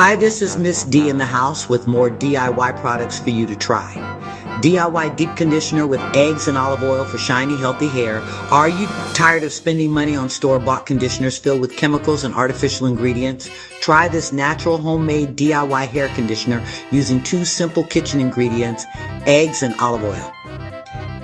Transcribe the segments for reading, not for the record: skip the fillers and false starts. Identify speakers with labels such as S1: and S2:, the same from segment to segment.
S1: Hi, this is Miss D in the house with more DIY products for you to try. DIY deep conditioner with eggs and olive oil for shiny, healthy hair. Are you tired of spending money on store-bought conditioners filled with chemicals and artificial ingredients? Try this natural homemade DIY hair conditioner using two simple kitchen ingredients, eggs and olive oil.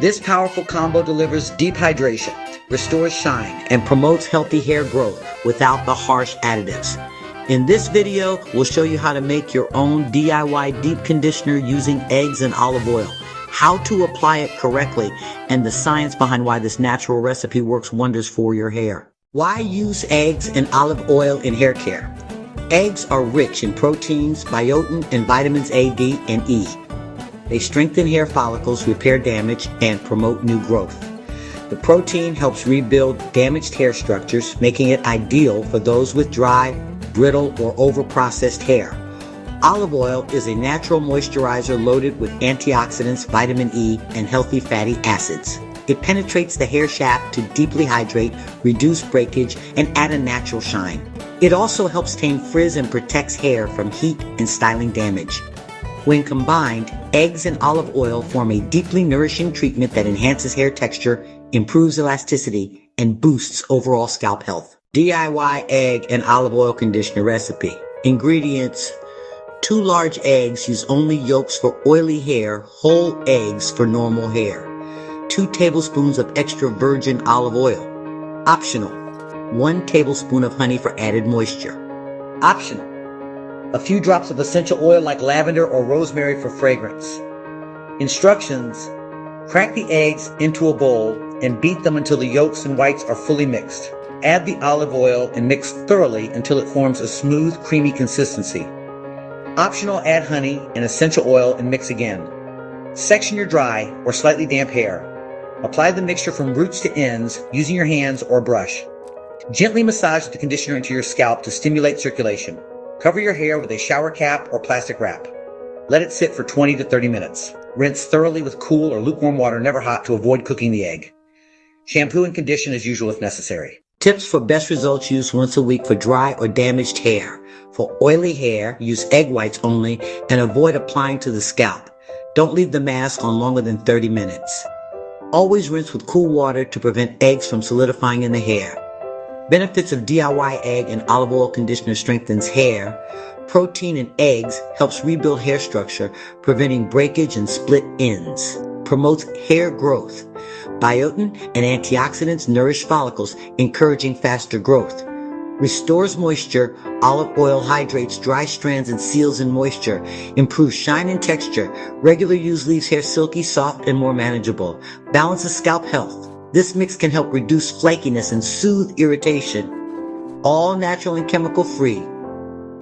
S1: This powerful combo delivers deep hydration, restores shine, and promotes healthy hair growth without the harsh additives. In this video, we'll show you how to make your own DIY deep conditioner using eggs and olive oil, how to apply it correctly, and the science behind why this natural recipe works wonders for your hair. Why use eggs and olive oil in hair care? Eggs are rich in proteins, biotin, and vitamins A, D, and E. They strengthen hair follicles, repair damage, and promote new growth. The protein helps rebuild damaged hair structures, making it ideal for those with dry, brittle, or over-processed hair. Olive oil is a natural moisturizer loaded with antioxidants, vitamin E, and healthy fatty acids. It penetrates the hair shaft to deeply hydrate, reduce breakage, and add a natural shine. It also helps tame frizz and protects hair from heat and styling damage. When combined, eggs and olive oil form a deeply nourishing treatment that enhances hair texture, improves elasticity, and boosts overall scalp health. DIY egg and olive oil conditioner recipe. Ingredients: 2 large eggs, use only yolks for oily hair, whole eggs for normal hair. 2 tablespoons of extra virgin olive oil. Optional. 1 tablespoon of honey for added moisture. Optional. A few drops of essential oil like lavender or rosemary for fragrance. Instructions: crack the eggs into a bowl and beat them until the yolks and whites are fully mixed. Add the olive oil and mix thoroughly until it forms a smooth, creamy consistency. Optional, add honey and essential oil and mix again. Section your dry or slightly damp hair. Apply the mixture from roots to ends using your hands or brush. Gently massage the conditioner into your scalp to stimulate circulation. Cover your hair with a shower cap or plastic wrap. Let it sit for 20 to 30 minutes. Rinse thoroughly with cool or lukewarm water, never hot, to avoid cooking the egg. Shampoo and condition as usual if necessary. Tips for best results: use once a week for dry or damaged hair. For oily hair, use egg whites only and avoid applying to the scalp. Don't leave the mask on longer than 30 minutes. Always rinse with cool water to prevent eggs from solidifying in the hair. Benefits of DIY egg and olive oil conditioner: strengthens hair. Protein in eggs helps rebuild hair structure, preventing breakage and split ends. Promotes hair growth. Biotin and antioxidants nourish follicles, encouraging faster growth. Restores moisture. Olive oil hydrates dry strands and seals in moisture. Improves shine and texture. Regular use leaves hair silky, soft, and more manageable. Balances scalp health. This mix can help reduce flakiness and soothe irritation. All natural and chemical free.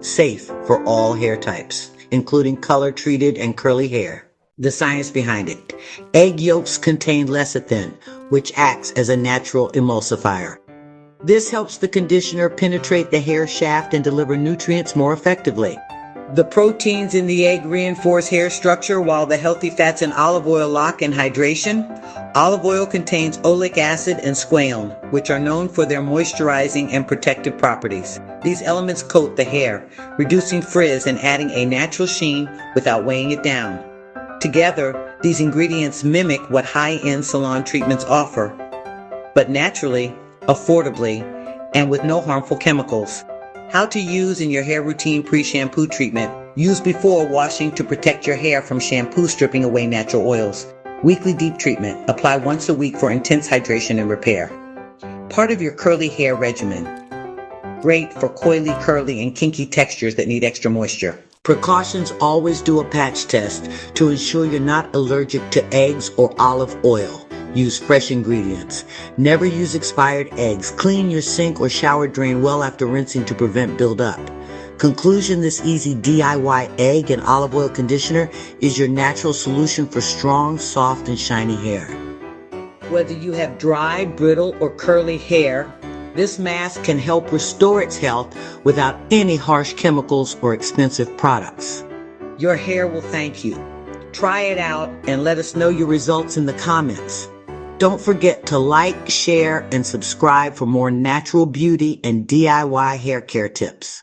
S1: Safe for all hair types, including color treated and curly hair. The science behind it. Egg yolks contain lecithin, which acts as a natural emulsifier. This helps the conditioner penetrate the hair shaft and deliver nutrients more effectively. The proteins in the egg reinforce hair structure, while the healthy fats in olive oil lock in hydration. Olive oil contains oleic acid and squalene, which are known for their moisturizing and protective properties. These elements coat the hair, reducing frizz and adding a natural sheen without weighing it down. Together, these ingredients mimic what high-end salon treatments offer, but naturally, affordably, and with no harmful chemicals. How to use in your hair routine: pre-shampoo treatment. Use before washing to protect your hair from shampoo stripping away natural oils. Weekly deep treatment. Apply once a week for intense hydration and repair. Part of your curly hair regimen. Great for coily, curly, and kinky textures that need extra moisture. Precautions: always do a patch test to ensure you're not allergic to eggs or olive oil. Use fresh ingredients. Never use expired eggs. Clean your sink or shower drain well after rinsing to prevent buildup. Conclusion: this easy DIY egg and olive oil conditioner is your natural solution for strong, soft, and shiny hair. Whether you have dry, brittle, or curly hair, this mask can help restore its health without any harsh chemicals or expensive products. Your hair will thank you. Try it out and let us know your results in the comments. Don't forget to like, share, and subscribe for more natural beauty and DIY hair care tips.